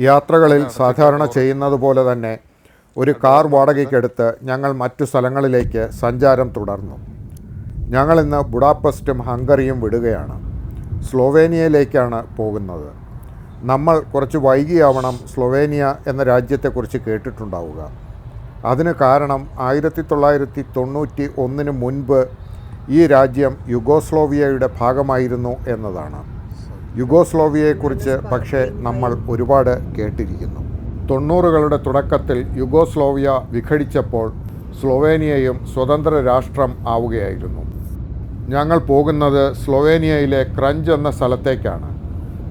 യാത്രകളിൽ സാധാരണ ചെയ്യുന്നത് പോലെ തന്നെ ഒരു കാർ വാടകയ്ക്കെടുത്ത് ഞങ്ങൾ മറ്റു സ്ഥലങ്ങളിലേക്ക് സഞ്ചാരം തുടർന്നു. ഞങ്ങളിന്ന് ബുഡാപെസ്റ്റും ഹംഗറിയും വിടുകയാണ്. സ്ലൊവേനിയയിലേക്കാണ് പോകുന്നത്. നമ്മൾ കുറച്ച് വൈകിയാവണം സ്ലൊവേനിയ എന്ന രാജ്യത്തെക്കുറിച്ച് കേട്ടിട്ടുണ്ടാവുക. അതിന് കാരണം 1991 മുൻപ് ഈ രാജ്യം യുഗോസ്ലോവിയയുടെ ഭാഗമായിരുന്നു എന്നതാണ്. യുഗോസ്ലോവിയയെക്കുറിച്ച് പക്ഷേ നമ്മൾ ഒരുപാട് കേട്ടിരിക്കുന്നു. 90കളുടെ തുടക്കത്തിൽ യുഗോസ്ലോവിയ വിഘടിച്ചപ്പോൾ സ്ലൊവേനിയയും സ്വതന്ത്ര രാഷ്ട്രം ആവുകയായിരുന്നു. ഞങ്ങൾ പോകുന്നത് സ്ലൊവേനിയയിലെ ക്രഞ്ച് എന്ന സ്ഥലത്തേക്കാണ്.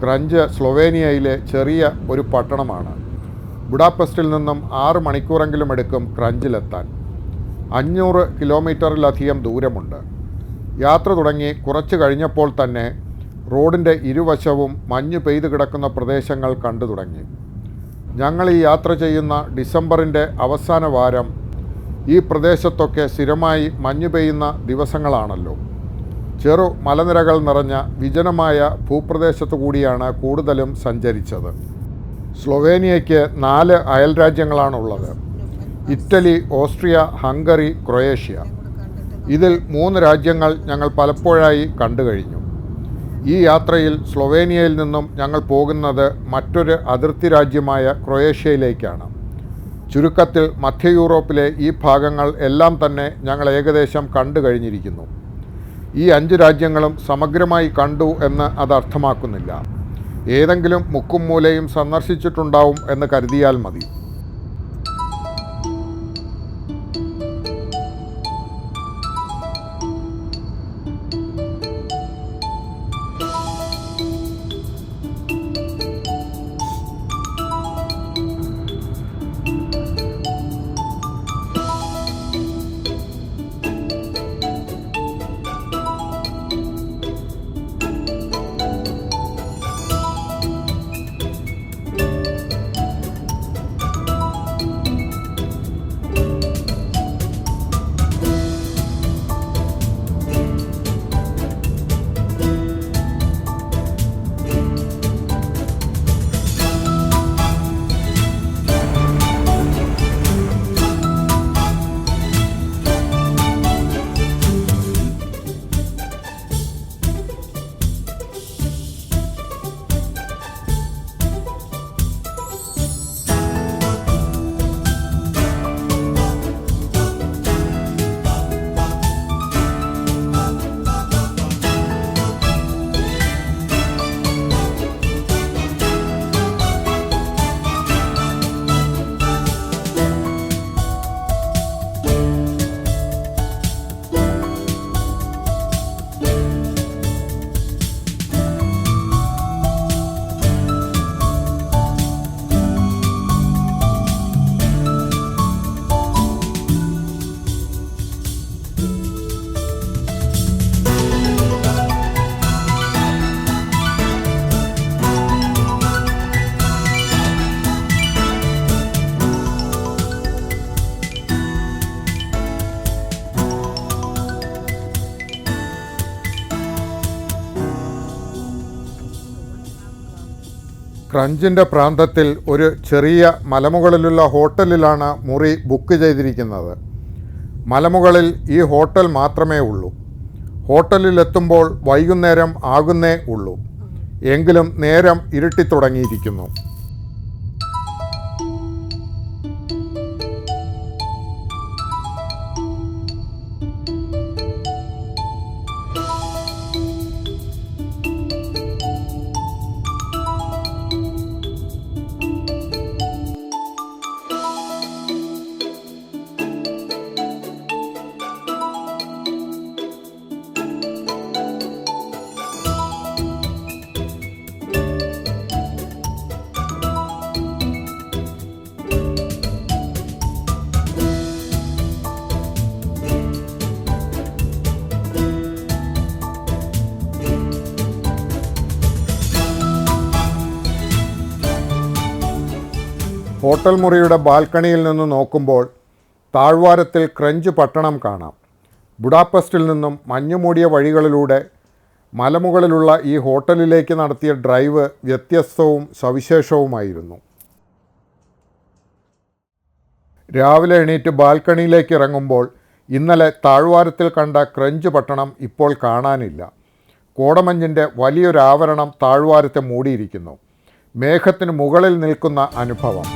ക്രഞ്ച് സ്ലൊവേനിയയിലെ ചെറിയ ഒരു പട്ടണമാണ്. ബുഡാപെസ്റ്റിൽ നിന്നും 6 മണിക്കൂറെങ്കിലും എടുക്കും ക്രഞ്ചിലെത്താൻ. 500 കിലോമീറ്ററിലധികം ദൂരമുണ്ട്. യാത്ര തുടങ്ങി കുറച്ച് കഴിഞ്ഞപ്പോൾ തന്നെ റോഡിൻ്റെ ഇരുവശവും മഞ്ഞ് പെയ്തു കിടക്കുന്ന പ്രദേശങ്ങൾ കണ്ടു തുടങ്ങി. ഞങ്ങൾ ഈ യാത്ര ചെയ്യുന്ന ഡിസംബറിൻ്റെ അവസാന വാരം ഈ പ്രദേശത്തൊക്കെ സ്ഥിരമായി മഞ്ഞ് പെയ്യുന്ന ദിവസങ്ങളാണല്ലോ. ചെറു മലനിരകൾ നിറഞ്ഞ വിജനമായ ഭൂപ്രദേശത്തു കൂടിയാണ് കൂടുതലും സഞ്ചരിച്ചത്. സ്ലൊവേനിയയ്ക്ക് 4 അയൽരാജ്യങ്ങളാണുള്ളത്: ഇറ്റലി, ഓസ്ട്രിയ, ഹംഗറി, ക്രൊയേഷ്യ. ഇതിൽ 3 രാജ്യങ്ങൾ ഞങ്ങൾ പലപ്പോഴായി കണ്ടു കഴിഞ്ഞു. ഈ യാത്രയിൽ സ്ലൊവേനിയയിൽ നിന്നും ഞങ്ങൾ പോകുന്നത് മറ്റൊരു അതിർത്തി രാജ്യമായ ക്രൊയേഷ്യയിലേക്കാണ്. ചുരുക്കത്തിൽ മധ്യ യൂറോപ്പിലെ ഈ ഭാഗങ്ങൾ എല്ലാം തന്നെ ഞങ്ങൾ ഏകദേശം കണ്ടു കഴിഞ്ഞിരിക്കുന്നു. ഈ 5 രാജ്യങ്ങളും സമഗ്രമായി കണ്ടു എന്ന് അത് അർത്ഥമാക്കുന്നില്ല. ഏതെങ്കിലും മുക്കും മൂലയും സന്ദർശിച്ചിട്ടുണ്ടാവും എന്ന് കരുതിയാൽ മതി. ക്രഞ്ചിൻ്റെ പ്രാന്തത്തിൽ ഒരു ചെറിയ മലമുകളിലുള്ള ഹോട്ടലിലാണ് മുറി ബുക്ക് ചെയ്തിരിക്കുന്നത്. മലമുകളിൽ ഈ ഹോട്ടൽ മാത്രമേ ഉള്ളൂ. ഹോട്ടലിലെത്തുമ്പോൾ വൈകുന്നേരം ആകുന്നേ ഉള്ളൂ. എങ്കിലും നേരം ഇരുട്ടിത്തുടങ്ങിയിരിക്കുന്നു. ഹോട്ടൽ മുറിയുടെ ബാൽക്കണിയിൽ നിന്ന് നോക്കുമ്പോൾ താഴ്വാരത്തിൽ ക്രഞ്ച് പട്ടണം കാണാം. ബുഡാപെസ്റ്റിൽ നിന്നും മഞ്ഞുമൂടിയ വഴികളിലൂടെ മലമുകളിലുള്ള ഈ ഹോട്ടലിലേക്ക് നടത്തിയ ഡ്രൈവ് വ്യത്യസ്തവും സവിശേഷവുമായിരുന്നു. രാവിലെ എണീറ്റ് ബാൽക്കണിയിലേക്ക് ഇറങ്ങുമ്പോൾ ഇന്നലെ താഴ്വാരത്തിൽ കണ്ട ക്രഞ്ച് പട്ടണം ഇപ്പോൾ കാണാനില്ല. കോടമഞ്ഞിൻ്റെ വലിയൊരാവരണം താഴ്വാരത്തെ മൂടിയിരിക്കുന്നു. മേഘത്തിന് മുകളിൽ നിൽക്കുന്ന അനുഭവം.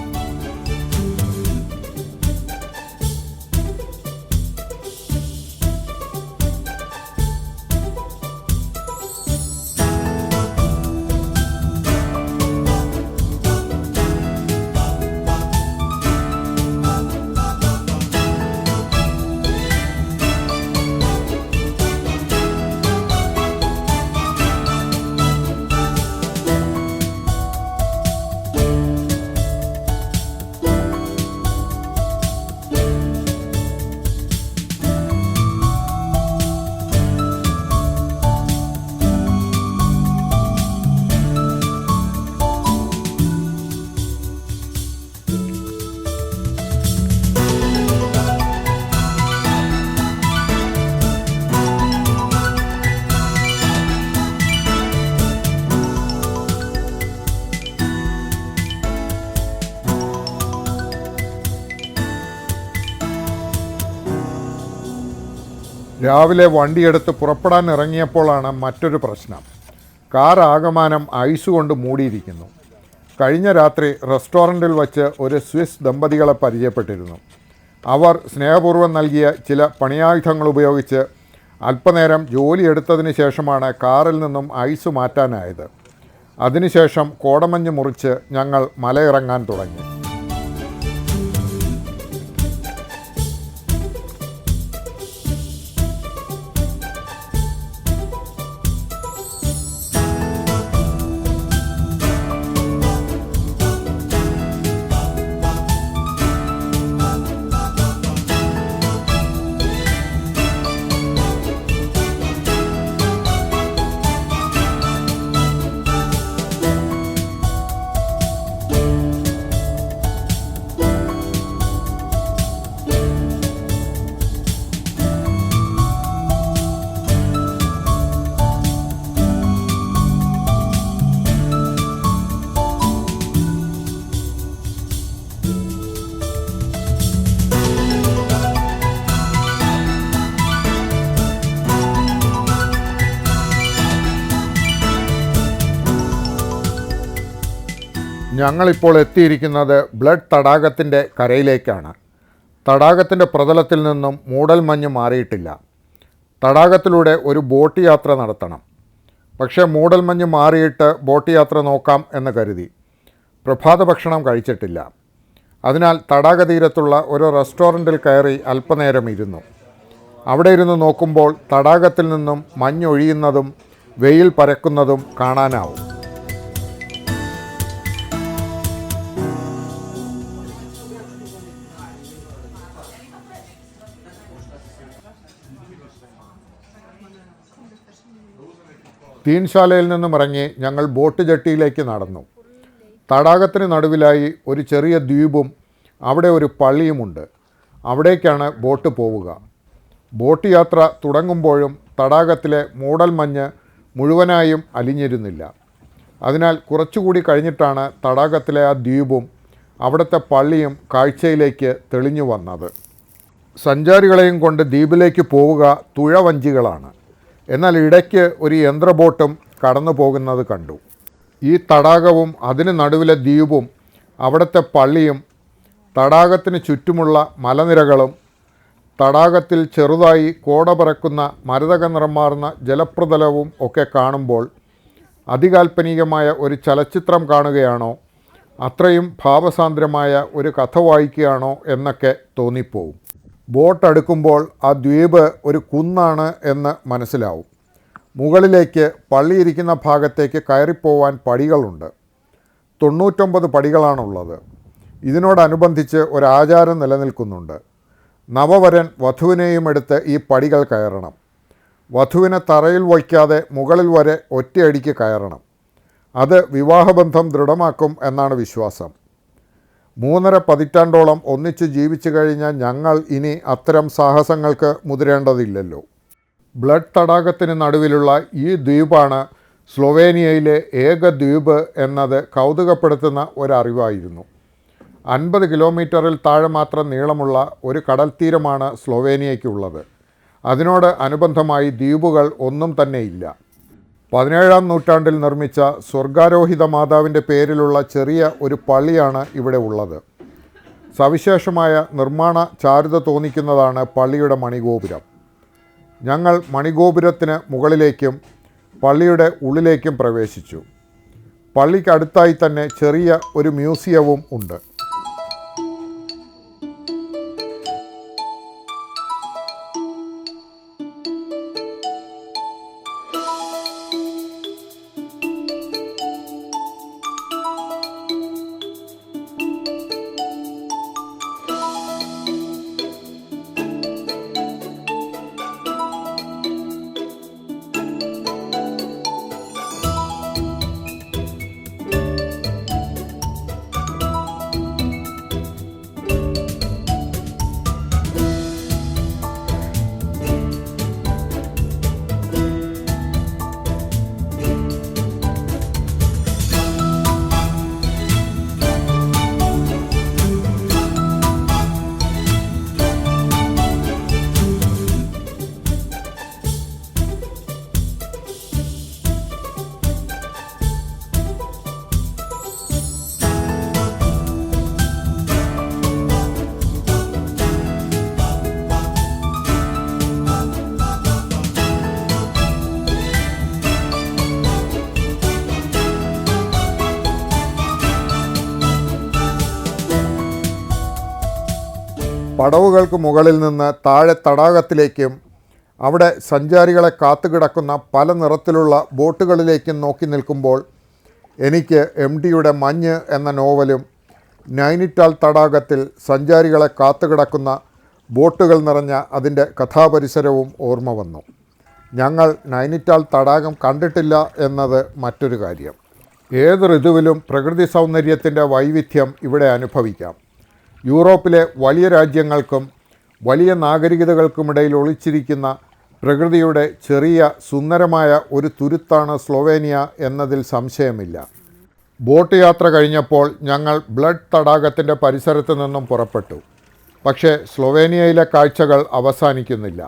രാവിലെ വണ്ടിയെടുത്ത് പുറപ്പെടാൻ ഇറങ്ങിയപ്പോഴാണ് മറ്റൊരു പ്രശ്നം. കാർ ആകമാനം ഐസ് കൊണ്ട് മൂടിയിരിക്കുന്നു. കഴിഞ്ഞ രാത്രി റെസ്റ്റോറൻറ്റിൽ വച്ച് ഒരു സ്വിസ് ദമ്പതികളെ പരിചയപ്പെട്ടിരുന്നു. അവർ സ്നേഹപൂർവ്വം നൽകിയ ചില പണിയായുധങ്ങൾ ഉപയോഗിച്ച് അല്പനേരം ജോലിയെടുത്തതിന് ശേഷമാണ് കാറിൽ നിന്നും ഐസ് മാറ്റാനായത്. അതിനുശേഷം കോടമഞ്ഞ് മുറിച്ച് ഞങ്ങൾ മലയിറങ്ങാൻ തുടങ്ങി. ഞങ്ങളിപ്പോൾ എത്തിയിരിക്കുന്നത് ബ്ലഡ് തടാകത്തിൻ്റെ കരയിലേക്കാണ്. തടാകത്തിൻ്റെ പ്രതലത്തിൽ നിന്നും മൂടൽമഞ്ഞ് മാറിയിട്ടില്ല. തടാകത്തിലൂടെ ഒരു ബോട്ട് യാത്ര നടത്തണം. പക്ഷേ മൂടൽമഞ്ഞ് മാറിയിട്ട് ബോട്ട് യാത്ര നോക്കാം എന്ന് കരുതി. പ്രഭാത ഭക്ഷണം കഴിച്ചിട്ടില്ല. അതിനാൽ തടാകതീരത്തുള്ള ഒരു റെസ്റ്റോറൻറ്റിൽ കയറി അല്പനേരം ഇരുന്നു. അവിടെ ഇരുന്ന് നോക്കുമ്പോൾ തടാകത്തിൽ നിന്നും മഞ്ഞൊഴിയുന്നതും വെയിൽ പരക്കുന്നതും കാണാനാവും. തീൻശാലയിൽ നിന്നും ഇറങ്ങി ഞങ്ങൾ ബോട്ട് ജെട്ടിയിലേക്ക് നടന്നു. തടാകത്തിന് നടുവിലായി ഒരു ചെറിയ ദ്വീപും അവിടെ ഒരു പള്ളിയുമുണ്ട്. അവിടേക്കാണ് ബോട്ട് പോവുക. ബോട്ട് യാത്ര തുടങ്ങുമ്പോഴും തടാകത്തിലെ മൂടൽമഞ്ഞ് മുഴുവനായും അലിഞ്ഞിരുന്നില്ല. അതിനാൽ കുറച്ചുകൂടി കഴിഞ്ഞിട്ടാണ് തടാകത്തിലെ ആ ദ്വീപും അവിടുത്തെ പള്ളിയും കാഴ്ചയിലേക്ക് തെളിഞ്ഞു വന്നത്. സഞ്ചാരികളെയും കൊണ്ട് ദ്വീപിലേക്ക് പോവുക തുഴവഞ്ചികളാണ്. എന്നാൽ ഇടയ്ക്ക് ഒരു യന്ത്രബോട്ടും കടന്നു പോകുന്നത് കണ്ടു. ഈ തടാകവും അതിന് നടുവിലെ ദ്വീപും അവിടുത്തെ പള്ളിയും തടാകത്തിന് ചുറ്റുമുള്ള മലനിരകളും തടാകത്തിൽ ചെറുതായി കോട പറക്കുന്ന മരതക നിറം മാറുന്ന ജലപ്രതലവും ഒക്കെ കാണുമ്പോൾ അതികാൽപ്പനികമായ ഒരു ചലച്ചിത്രം കാണുകയാണോ, അത്രയും ഭാവസാന്ദ്രമായ ഒരു കഥ വായിക്കുകയാണോ എന്നൊക്കെ തോന്നിപ്പോവും. ബോട്ട് അടുക്കുമ്പോൾ ആ ദ്വീപ് ഒരു കുന്നാണ് എന്ന് മനസ്സിലാവും. മുകളിലേക്ക് പള്ളിയിരിക്കുന്ന ഭാഗത്തേക്ക് കയറിപ്പോവാൻ പടികളുണ്ട്. 99 പടികളാണുള്ളത്. ഇതിനോടനുബന്ധിച്ച് ഒരാചാരം നിലനിൽക്കുന്നുണ്ട്. നവവരൻ വധുവിനെയും എടുത്ത് ഈ പടികൾ കയറണം. വധുവിനെ തറയിൽ വയ്ക്കാതെ മുകളിൽ വരെ ഒറ്റയടിക്ക് കയറണം. അത് വിവാഹബന്ധം ദൃഢമാക്കും എന്നാണ് വിശ്വാസം. 3.5 പതിറ്റാണ്ടോളം ഒന്നിച്ച് ജീവിച്ചു കഴിഞ്ഞ ഞങ്ങൾ ഇനി അത്തരം സാഹസങ്ങൾക്ക് മുതിരേണ്ടതില്ലല്ലോ. ബ്ലഡ് തടാകത്തിന് നടുവിലുള്ള ഈ ദ്വീപാണ് സ്ലൊവേനിയയിലെ ഏക ദ്വീപ് എന്നത് കൗതുകപ്പെടുത്തുന്ന ഒരറിവായിരുന്നു. 50 കിലോമീറ്ററിൽ താഴെ മാത്രം നീളമുള്ള ഒരു കടൽ തീരമാണ് സ്ലൊവേനിയയ്ക്കുള്ളത്. അതിനോട് അനുബന്ധമായി ദ്വീപുകൾ ഒന്നും തന്നെയില്ല. 17-ാം നൂറ്റാണ്ടിൽ നിർമ്മിച്ച സ്വർഗാരോഹിത മാതാവിൻ്റെ പേരിലുള്ള ചെറിയ ഒരു പള്ളിയാണ് ഇവിടെ ഉള്ളത്. സവിശേഷമായ നിർമ്മാണ ചാരുത തോന്നിക്കുന്നതാണ് പള്ളിയുടെ മണിഗോപുരം. ഞങ്ങൾ മണിഗോപുരത്തിന് മുകളിലേക്കും പള്ളിയുടെ ഉള്ളിലേക്കും പ്രവേശിച്ചു. പള്ളിക്കടുത്തായി തന്നെ ചെറിയ ഒരു മ്യൂസിയവും ഉണ്ട്. പടവുകൾക്ക് മുകളിൽ നിന്ന് താഴെ തടാകത്തിലേക്കും അവിടെ സഞ്ചാരികളെ കാത്തുകിടക്കുന്ന പല നിറത്തിലുള്ള ബോട്ടുകളിലേക്കും നോക്കി നിൽക്കുമ്പോൾ എനിക്ക് MTയുടെ മഞ്ഞ് എന്ന നോവലും നൈനിറ്റാൾ തടാകത്തിൽ സഞ്ചാരികളെ കാത്തുകിടക്കുന്ന ബോട്ടുകൾ നിറഞ്ഞ അതിൻ്റെ കഥാപരിസരവും ഓർമ്മ വന്നു. ഞങ്ങൾ നൈനിറ്റാൾ തടാകം കണ്ടിട്ടില്ല എന്നത് മറ്റൊരു കാര്യം. ഏത് ഋതുവിലും പ്രകൃതി സൗന്ദര്യത്തിൻ്റെ വൈവിധ്യം ഇവിടെ അനുഭവിക്കാം. യൂറോപ്പിലെ വലിയ രാജ്യങ്ങൾക്കും വലിയ നാഗരികതകൾക്കുമിടയിൽ ഒളിച്ചിരിക്കുന്ന പ്രകൃതിയുടെ ചെറിയ സുന്ദരമായ ഒരു തുരുത്താണ് സ്ലൊവേനിയ എന്നതിൽ സംശയമില്ല. ബോട്ട് യാത്ര കഴിഞ്ഞപ്പോൾ ഞങ്ങൾ ബ്ലഡ് തടാകത്തിൻ്റെ പരിസരത്ത് നിന്നും പുറപ്പെട്ടു. പക്ഷേ സ്ലൊവേനിയയിലെ കാഴ്ചകൾ അവസാനിക്കുന്നില്ല.